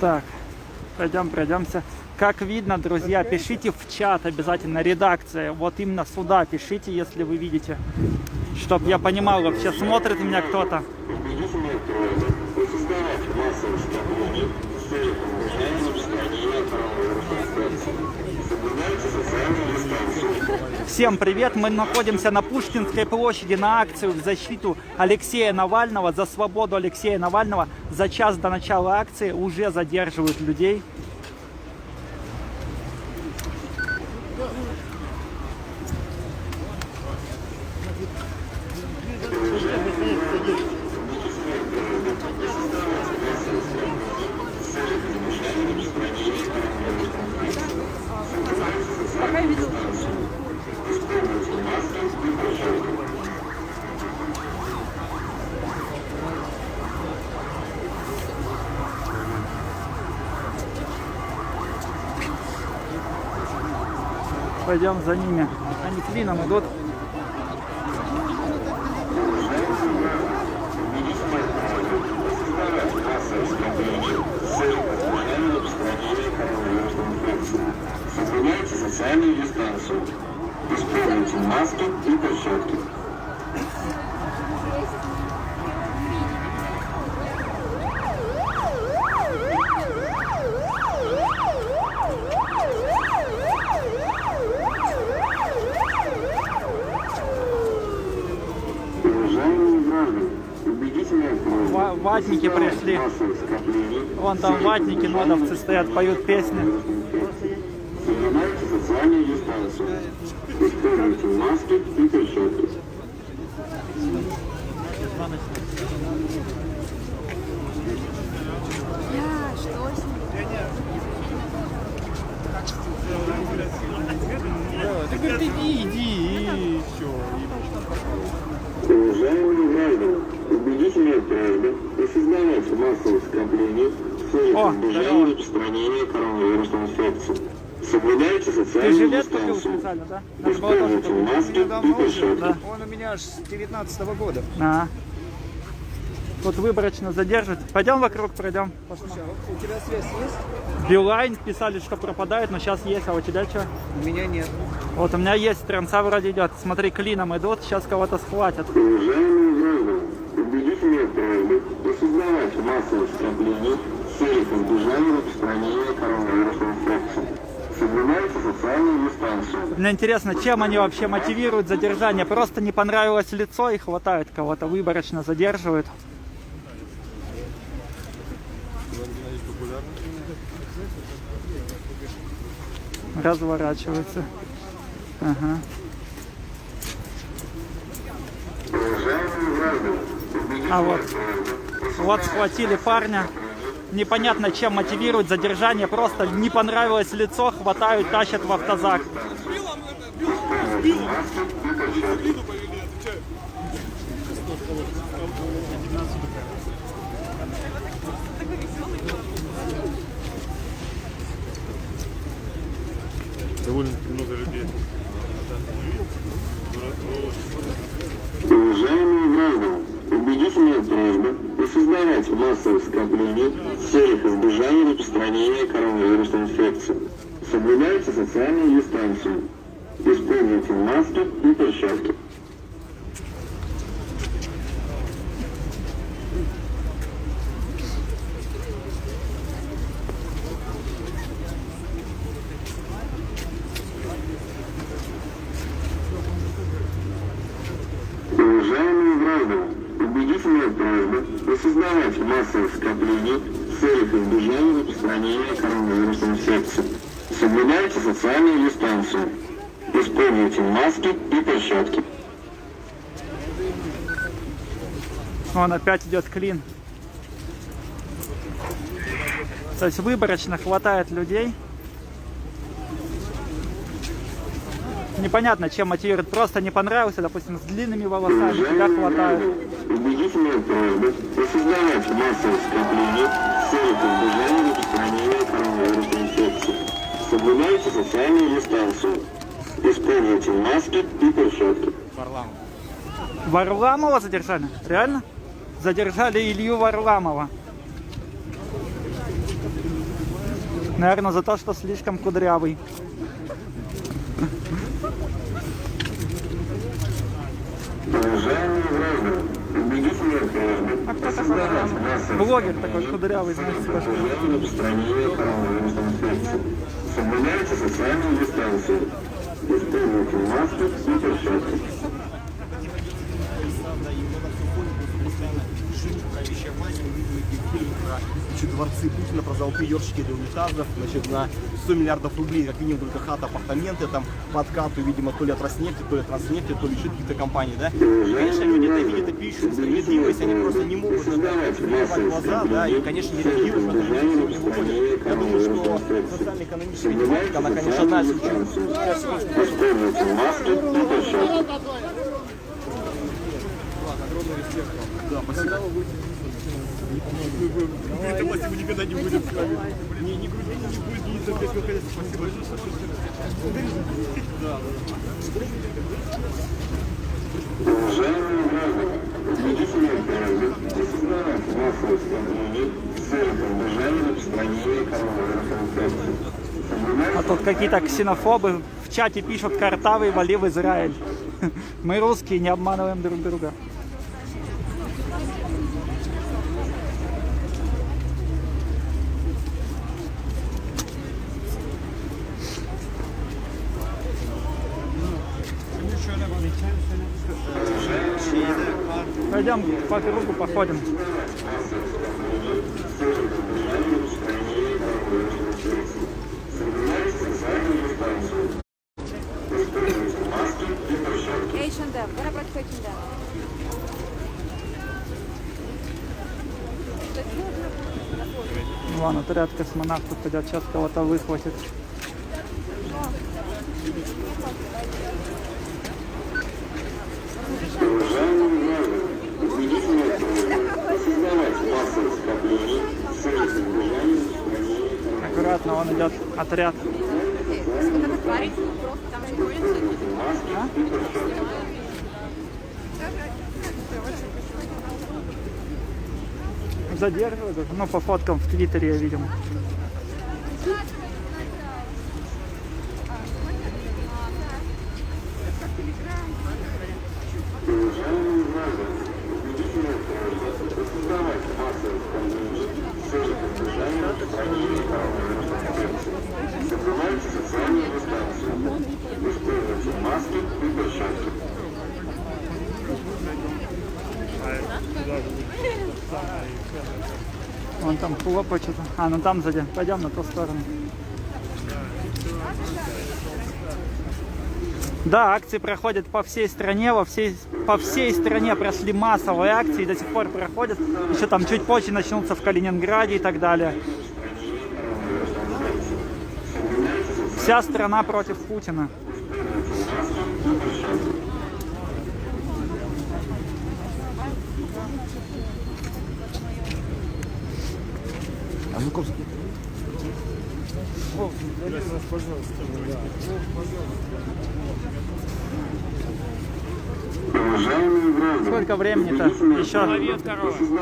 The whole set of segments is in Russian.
Так, пройдемся. Как видно, друзья, пишите в чат обязательно, редакция. Вот именно сюда пишите, если вы видите. Чтоб я понимал, вообще смотрит меня кто-то. Всем привет! Мы находимся на Пушкинской площади на акцию в защиту Алексея Навального, за свободу Алексея Навального. За час до начала акции уже задерживают людей. Пойдем за ними. Они клином идут. Соблюдайте социальную дистанцию. Используйте маски и перчатки. Ватники пришли. Вон там ватники, нодовцы стоят, поют песни. Соблюдайте социальную дистанцию. Используйте маски и перчатки. Ты говорит, иди, и все. Уважаемые граждане, убедительная просьба не создавать массовых скоплений в целях избежания распространения коронавирусной инфекции. Соблюдайте социальную дистанцию. Да? Используйте маски и перчатки. Он у меня аж с 19-го года. Тут выборочно задержат. Пойдем вокруг, пройдем. Слушай, а у тебя связь есть? Билайн писали, что пропадает, но сейчас есть, а у тебя что? У меня нет. Вот у меня есть, тренца вроде идет. Смотри, клином идут, сейчас кого-то схватят. Уважаемые граждане, убедительная просьба не создавать массовых скоплений в целях избежания распространения коронавирусной инфекции. Соблюдайте социальную дистанцию. Мне интересно, чем они вообще мотивируют задержание? Просто не понравилось лицо и хватают кого-то, выборочно задерживают. Разворачиваются. Ага. Уважаемые граждане, А вот схватили парня. Непонятно, чем мотивируют задержание. Просто не понравилось лицо, хватают, тащат в автозак. Довольно много людей. Уважаемые граждане, убедительная просьба не создавать массовых скоплений в целях избежания распространения коронавирусной инфекции. Соблюдайте социальную дистанцию. Используйте маски и перчатки. Уважаемые граждане, убедительная просьба не создавать массовых скоплений в целях избежания распространения коронавирусной инфекции. Соблюдайте социальную дистанцию. Используйте маски и перчатки. Вон опять идет клин. То есть выборочно хватает людей. Непонятно, чем мотивирует. Просто не понравился, допустим, с длинными волосами, тебя хватает. Убедительная просьба не создавать массовых скоплений в целях избежания распространения коронавирусной инфекции. Соблюдайте социальную дистанцию. Используйте маски и перчатки. Варламова задержали? Реально? Задержали Илью Варламова. Наверное, за то, что слишком кудрявый. Уважаемые граждане, убедительная просьба создавать массовые Блогер такой кудрявый, знаете, скажу. скопления распространения коронавирусной инфекции. Соблюдайте социальную дистанцию. Используйте маски и перчатки. Дворцы Путина, про золотые ёршики для унитазов, значит, на 100 миллиардов рублей, как минимум только хата, апартаменты, там, подкату, видимо, то ли от Роснефти, то ли от Транснефти, то ли еще каких-то компаний, да. И, конечно, люди это видят и пишут, справедливость, они просто не могут закрывать глаза, да, и, конечно, не реагируют, потому что ничего не выходит. Я думаю, что социально-экономическая политика, она, конечно, одна из очень... Используйте маски и перчатки. Да, спасибо. Это спасибо никогда не будет с вами. Не грузите, не будет, не запрещено. Спасибо. Уважаемые граждане, убедительная просьба осознавать массовые скопления с целью поддержания распространения коронавирусной инфекции. А тут какие-то ксенофобы в чате пишут: «Картавый, вали в Израиль». Мы русские, не обманываем друг друга. Пойдем по кругу походим. H&M, what about H&M? Вон, отряд космонавтов пойдет, сейчас кого-то выхватит. Уважаемые граждане, убедительная просьба осознавать массовые скопления с целью поддержания распространения Аккуратно, вон идет отряд. Вот это тварь, просто там же ходит. Задерживают, ну, по фоткам в Твиттере я видел. Уважаемые граждане, убедительная просьба осознавать массовые скопления с целью поддержания распространения коронавирусной инфекции. Соблюдайте социальную дистанцию. Используйте маски и перчатки. Вон там хлопочет. А, ну там сзади. Пойдем на ту сторону. Да, акции проходят по всей стране, по всей стране прошли массовые акции, до сих пор проходят. Еще там чуть позже начнутся в Калининграде и так далее. Вся страна против Путина. А ну Ковский. Уважаемые граждане, Сколько времени-то? Еще.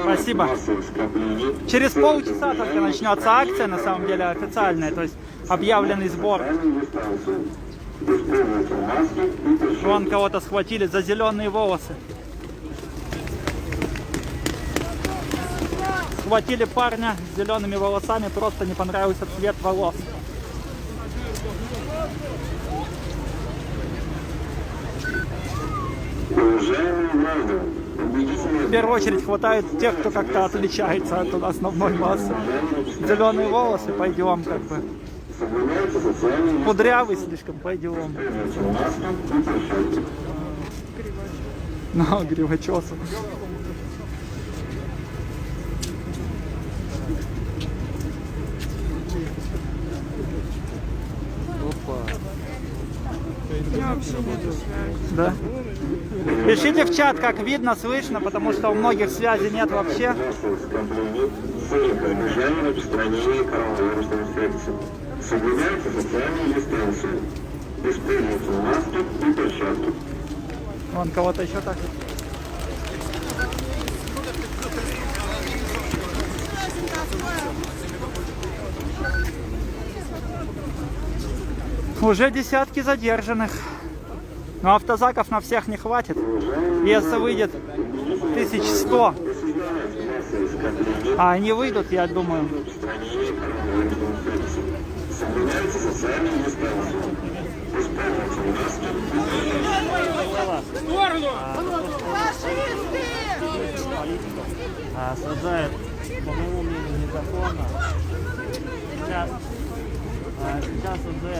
Спасибо. массовых скоплений Через полчаса только начнется акция, на самом деле официальная, то есть объявленный сбор. социальную дистанцию. Используйте маски и перчатки. Вон кого-то схватили за зеленые волосы. Схватили парня с зелеными волосами, просто не понравился цвет волос. Уважаемые граждане, убедительная В первую очередь хватает тех, кто как-то отличается от основной массы. Зеленые волосы, пойдем как бы. соблюдайте социальную Кудрявый слишком, пойдем. дистанцию. Маски и перчатки. Ну, гривочесы. Да? Пишите в чат, как видно, слышно, потому что у многих связи нет вообще. Массовых скоплений с целью поддержания распространения коронавирусной инфекции. Соблюдайте социальную дистанцию. Используйте маски и перчатки. Вон кого-то еще так. Уже десятки задержанных. Но автозаков на всех не хватит. Если выйдет 1100, а они выйдут, я думаю. Соблюдайте социальную дистанцию. Используйте маски. Сажают, по моему мнению, незаконно. Сейчас уже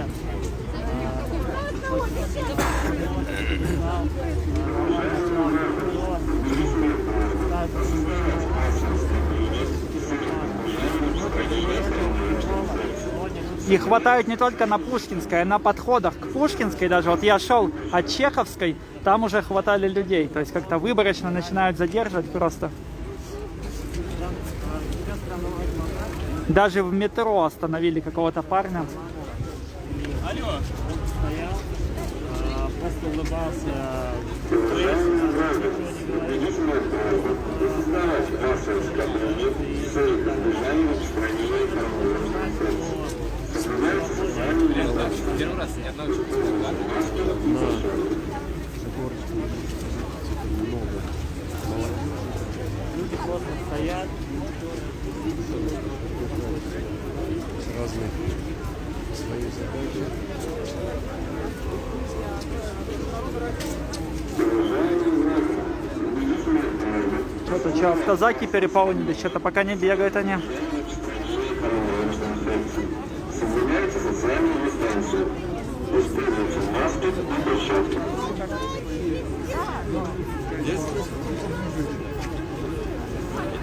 и хватают не только на Пушкинской, а на подходах к Пушкинской даже. Вот я шел от Чеховской, там уже хватали людей. То есть как-то выборочно начинают задерживать просто. Даже в метро остановили какого-то парня. Алло. Просто улыбался. Первый раз ни одного человека. Люди просто стоят. Разные свои задачи. Что-то что, автозаки переполнили, что-то пока не бегают они. Соблюдайте социальную дистанцию. Используйте маски и перчатки.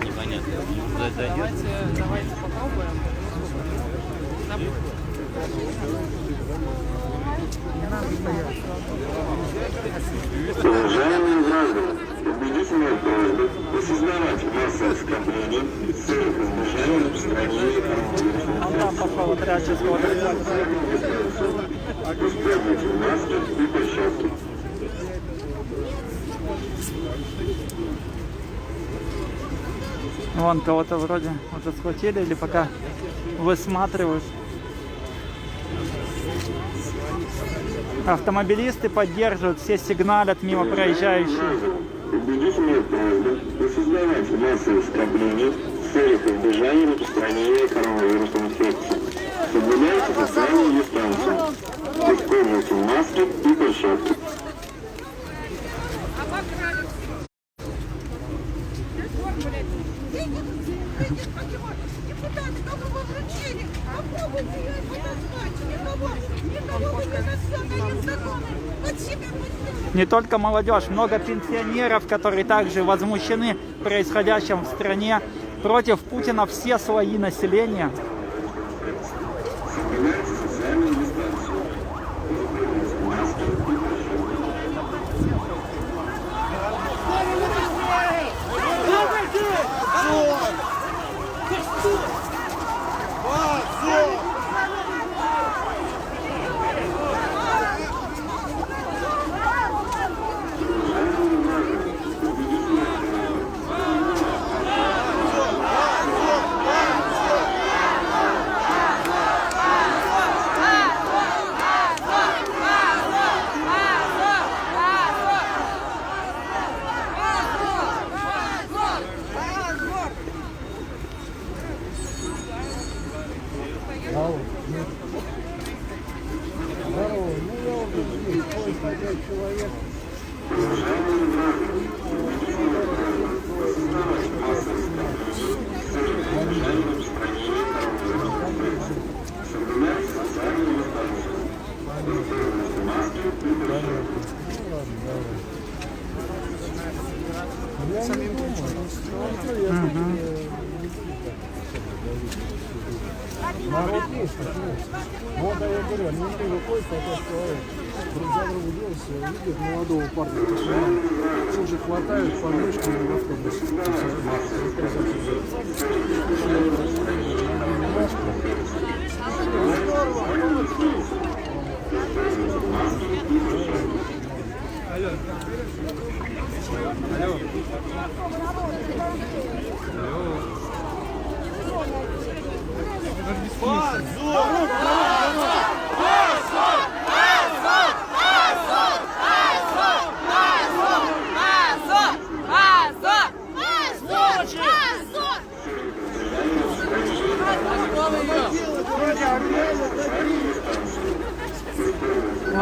Непонятно. Давайте попробуем. Уважаемые граждане, убедительная просьба осознавать массовое скопление с целью избежания распространения коронавируса. Он там пошел отряд чистого. Используйте маски и перчатки. Вон кого-то вроде уже схватили или пока высматривают. Автомобилисты поддерживают, все сигналят мимо проезжающих. Убедительная просьба осознавать массовое скопление в целях избежания распространения коронавирусной инфекции. Соблюдайте социальную дистанцию. Используйте маски и перчатки. Депутаты, какого вручения? Попробуйте ее подозвать. Никого вы не законы. Под себя поддерживайте. Не только молодежь, много пенсионеров, которые также возмущены происходящим в стране. Против Путина все слои населения. Соблюдайте социальную дистанцию. Используйте маски и перчатки. Народ есть, вот, а я говорю, они не выходят, пока человек друг за другу делаются, видят молодого парня, тут же хватают подмышки в автобусе.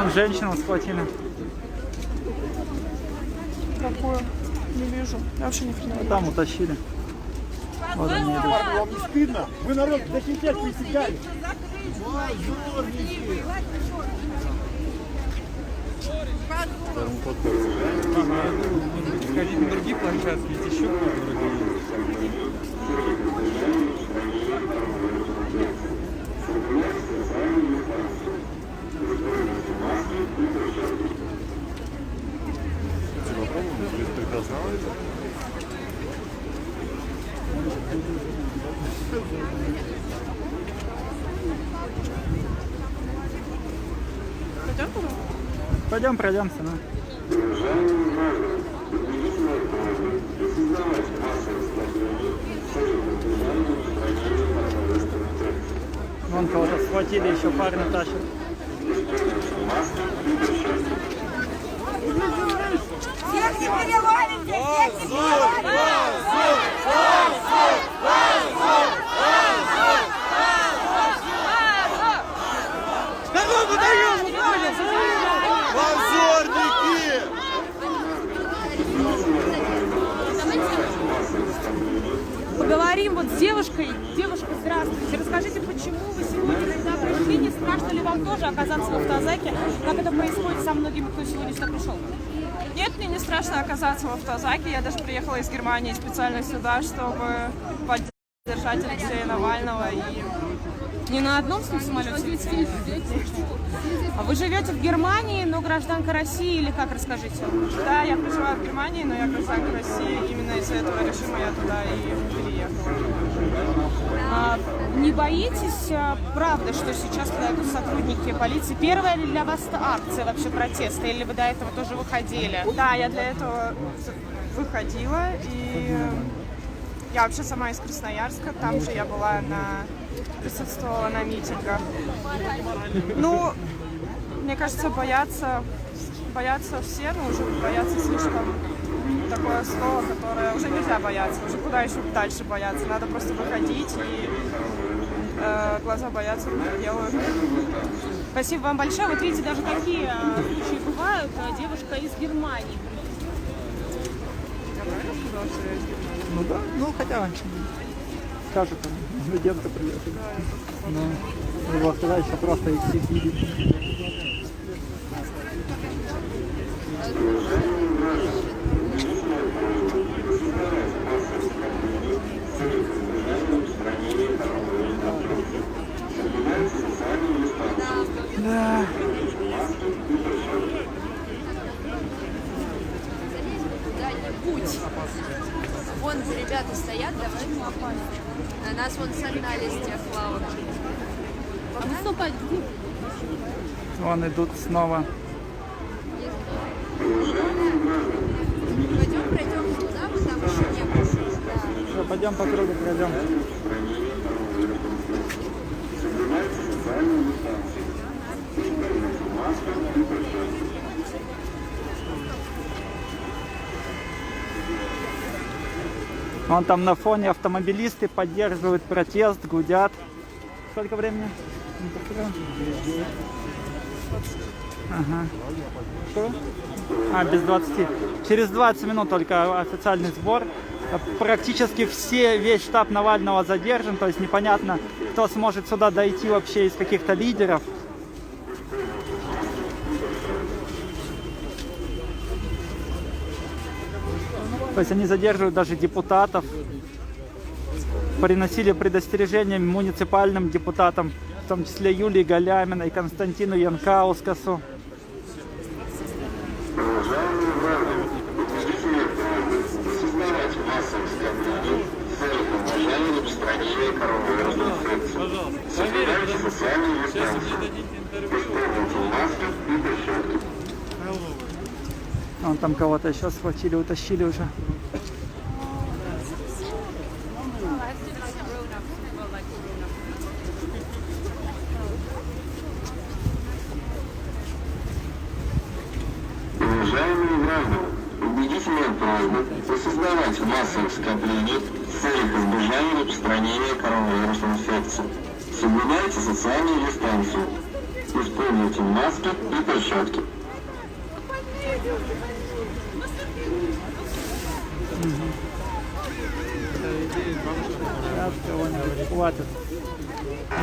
Вон женщину схватили. Какую? Не вижу. Я вообще ни хрена. А там утащили. Вот они идут. Вам не стыдно? Вы народ защищать присягали. Ходить на другие площадки, ведь еще Пойдем туда? Пойдем пройдемся, да. Вон кого-то схватили, еще парня тащат. Всех не переловите! Всех не Поговорим вот с девушкой. Девушка, здравствуйте. Расскажите, почему вы сегодня сюда пришли? Не страшно ли вам тоже оказаться в автозаке? Как это происходит со многими, кто сегодня сюда пришел? Нет, мне не страшно оказаться в автозаке. Я даже приехала из Германии специально сюда, чтобы поддержать Алексея Навального. И Не на одном самолете летели? А вы живете в Германии, но гражданка России или как, расскажите? да, я проживаю в Германии, но я гражданка России. Именно из-за этого режима я туда и переехала. Не боитесь, правда, что сейчас подойдут сотрудники полиции? Первая ли для вас акция вообще протеста, или вы до этого тоже выходили? Да, я для этого выходила, и я вообще сама из Красноярска, там же я была присутствовала на митингах. Ну, мне кажется, боятся все, но уже боятся слишком такое слово, которое уже нельзя бояться, уже куда еще дальше бояться, надо просто выходить и глаза боятся, руки делают. Спасибо вам большое. Вот видите, даже такие случаи бывают. Девушка из Германии. Ну да, ну хотя скажут, там, студентка приехали. Ну, вот, тогда еще просто их всех видеть. Да. Путь. Вон ребята стоят, давай на нас вон согнали с тех лавок. Выступать где? Вон идут снова. Пойдем пройдем туда, вот там еще не было. Да. Все, пойдем по кругу пройдем. Вон там на фоне автомобилисты поддерживают протест, гудят. Сколько времени? Ага. Что? Без 20. Через 20 минут только официальный сбор. Практически весь штаб Навального задержан, то есть непонятно, кто сможет сюда дойти вообще из каких-то лидеров. То есть они задерживают даже депутатов. Приносили предостережения муниципальным депутатам, в том числе Юлии Галяминой, Константину Янкаускасу. Вон там кого-то еще схватили, утащили уже. Уважаемые граждане, убедительная просьба не создавать массовых скоплений в целях избежания распространения коронавирусной инфекции. Соблюдайте социальную дистанцию. Используйте маски и перчатки. Сейчас кого-нибудь хватит.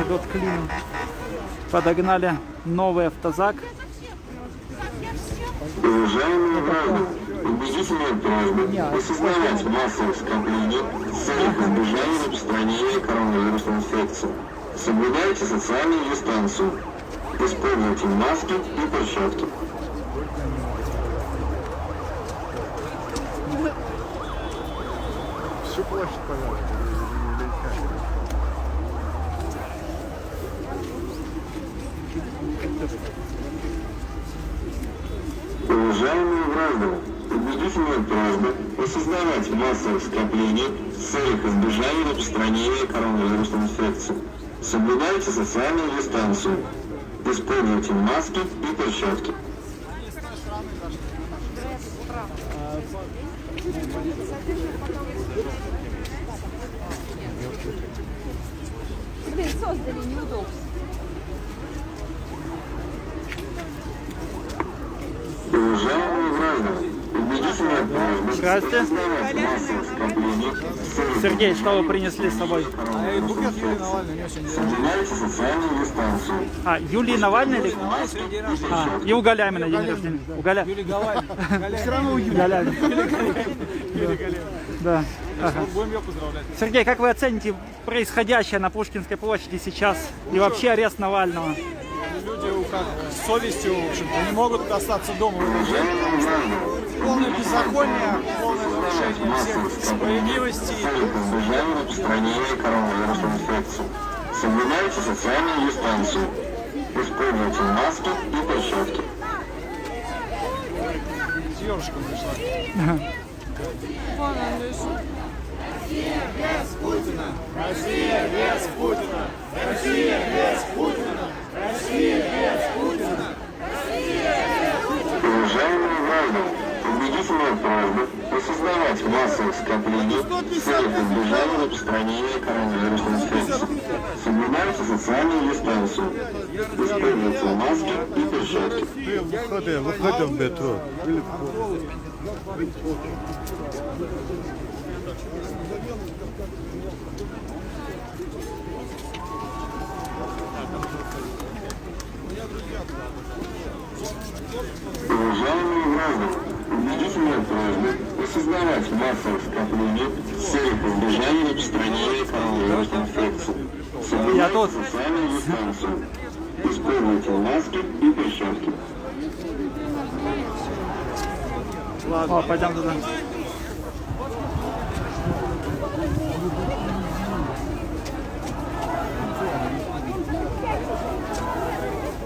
Идут к клину. Подогнали новый автозак. Уважаемые граждане, убедительная просьба осознавать массовые скопления с целью избежания распространения коронавирусной инфекции. Соблюдайте социальную дистанцию. Используйте маски и перчатки. Всю площадь, пожалуйста. Уважаемые граждане, убедительная просьба осознавать массовые скопления с целью избежания распространения коронавирусной инфекции. Соблюдайте социальную дистанцию. Используйте маски и перчатки. Блин, создали неудобства. Уважаемые граждане, убедительная просьба Здравствуйте. осознавать массовые скопления с целью Сергей, что вы принесли с собой? коронавирусной инфекции. Соблюдайте социальную дистанцию. А, Юлии Навальной или... А, и у Галямина день рождения. У Галя... Все равно у Юли. Галямин. Да. Ага. Будем ее поздравлять. Сергей, как вы оцените происходящее на Пушкинской площади сейчас и вообще арест Навального? Люди с совестью, в общем-то, не могут остаться дома в этот день. Полное беззаконие, полное нарушение всех справедливостей. Избежание распространения коронавирусной инфекции. Соблюдайте социальную дистанцию. Используйте маски и перчатки. Девушка пришла. Вон он лежит. Россия без Путина! Россия без Путина! Россия без Путина! Россия без Путина! Уважаемые граждане, убедительная просьба осознавать массовые скопления с целью избежания распространения коронавирусной инфекции. Соблюдайте социальную дистанцию. Используйте маски и перчатки. Выходим в метро. Уважаемые граждане, убедительная просьба осознавать массовые скопления с целью избежания распространения коронавирусной инфекции. Соблюдайте социальную дистанцию. Используйте маски и перчатки. О, пойдем туда.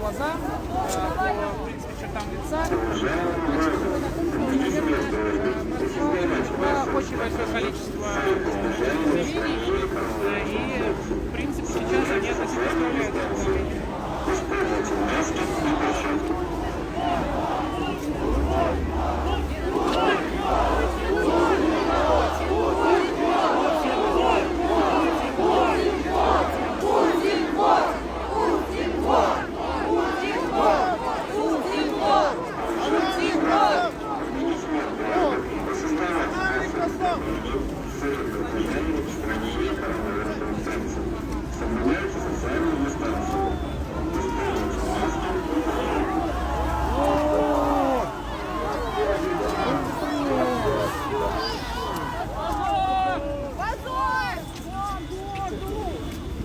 Глаза. В принципе, чертам лица. Очень большое количество заявлений. И, в принципе, сейчас они относительно справляются. Используйте маски и перчатки.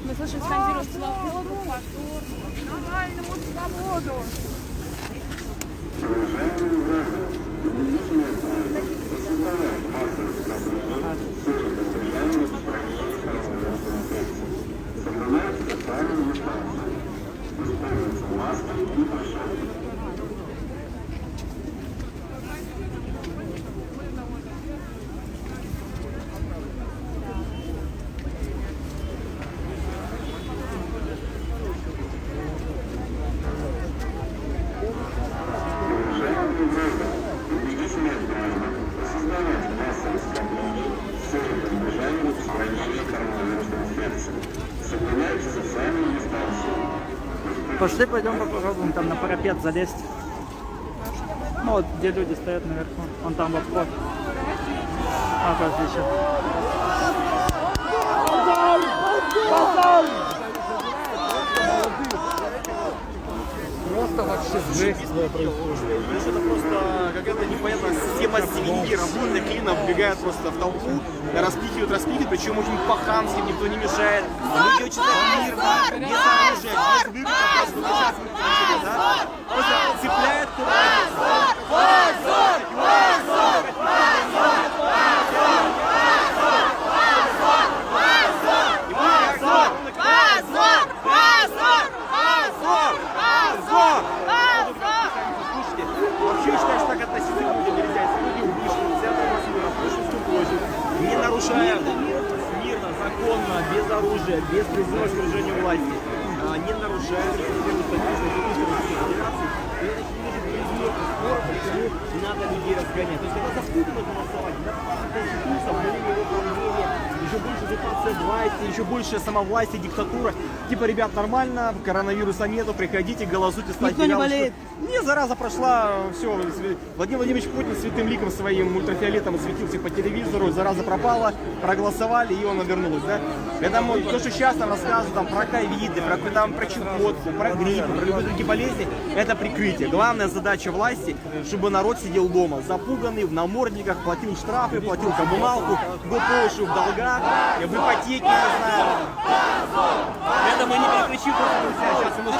Мы слышим, скандируют свободу. Навальному свободу! Соблюдайте социальную дистанцию. Пошли, пойдем попробуем там на парапет залезть. Ну вот, где люди стоят наверху. Вон там вопрос. А, подожди, сейчас. Просто вообще жесть происходит. Это просто какая-то непонятная система свиньи, работы клина вбегают просто в толпу, распихивают, причем очень по-хамски, никто не мешает. Люди очень мирно, без оружия, без выкупа, просто цепляют Вообще считаю, что так относиться к людям нельзя. Если люди вышли, центр Москвы, Пушкинскую площадь, не нарушая мирно, законно, без оружия, без призыва к свержению власти, не нарушая Российской Федерации, и это почему надо людей разгонять. То есть когда запутано голосовать, да, Конституция, обновление его правления, еще больше узурпация власти, еще больше самовластие, диктатура. Типа, ребят, нормально, коронавируса нету, приходите, голосуйте, ставьте Никто не галочку. болеет. Не, зараза прошла, все. Владимир Владимирович Путин святым ликом своим ультрафиолетом светился по телевизору, зараза пропала, проголосовали, и он вернулась, да? Поэтому то, что сейчас нам рассказывают там, про ковиды, про чехотку, про грипп, про любые другие болезни, это прикрытие. Главная задача власти, чтобы народ сидел дома, запуганный, в намордниках, платил штрафы, платил коммуналку, был по уши в долгах, в ипотеке, не знаю. Это мы не перекричим просто сейчас ему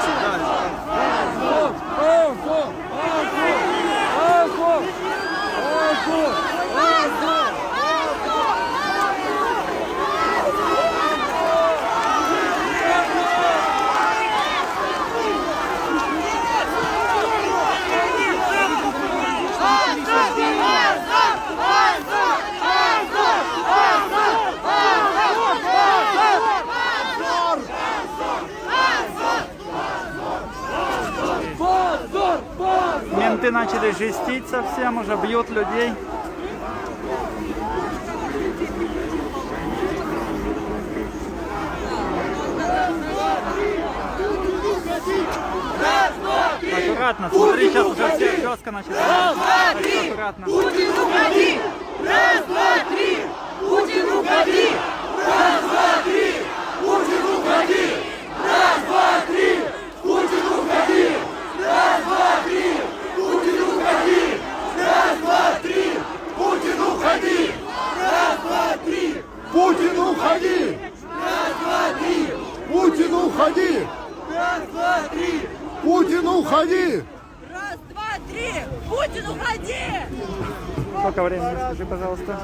Менты начали жестить совсем, уже бьют людей. Аккуратно, смотри, сейчас уже все жестко начинают. Аккуратно. Путин, уходи! Раз, два, три! Путин, уходи! Раз, два, три! Путин, уходи! Раз, два, три! Путин, уходи! Раз, два, три! Путин, уходи! Раз, два, три! Путин, уходи! Раз, два, три! Путин, уходи! Раз, два, три! Путин, уходи! Раз, два, три! Путин, уходи! Раз, два, три! Путин, уходи! Сколько времени, скажи, пожалуйста.